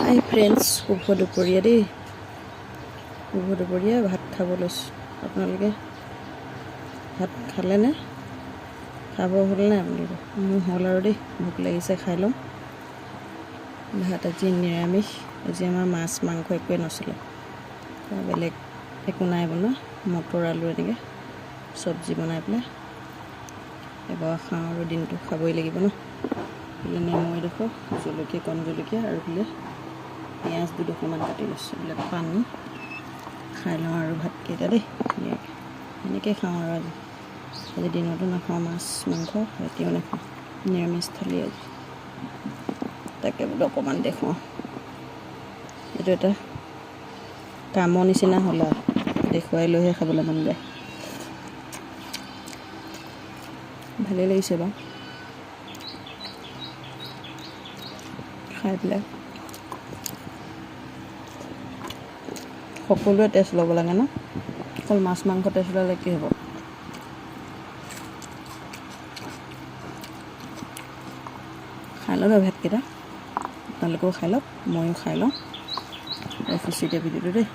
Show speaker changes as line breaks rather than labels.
হাই friends, শুভ দুপৰীয়া দেই। শুভ দুপৰীয়া ভাত খাব লৈছোঁ। আপোনালোকে ভাত খালেনে? খাব হ'লনে আপোনালোকে? মোৰ হ'ল আৰু দেই, ভোক লাগিছে, খাই ল'ম। ভাত আজি নিৰামিষ। আজি আমাৰ মাছ মাংস একোৱে নচলে, বেলেগ একো নাই বনোৱা। মটৰ আলু এনেকৈ চব্জি বনাই পেলাই এবাৰ খাওঁ আৰু দিনটো খাবই লাগিব ন। বোলে নেমু এডোখৰ, জলকীয়া কণ জলকীয়া আৰু বোলে পিঁয়াজ দুডোখৰমান কাটি লৈছোঁ। এইবিলাক পানী খাই লওঁ আৰু ভাতকেইটা দেই। এনেকৈ খাওঁ আৰু আজি দিনতো নাখাওঁ মাছ মাংস, ৰাতিও নাখাওঁ, নিৰামিষ থালি আজি। তাকে বোলো অকণমান দেখুৱাওঁ। এইটো এটা কামৰ নিচিনা হ'ল আৰু দেখুৱাই লৈহে খাবলৈ মন যায়। ভালেই লাগিছে বাৰু খাই পেলাই। সকলোৱে টেষ্ট ল'ব লাগে ন, অকল মাছ মাংস টেষ্ট ল'লে কি হ'ব। খাই ল'ব ভাতকেইটা, আপোনালোকেও খাই লওক, ময়ো খাই লওঁ। ৰাখিছোঁ এতিয়া ভিডিঅ'টো দেই।